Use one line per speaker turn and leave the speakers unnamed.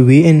VN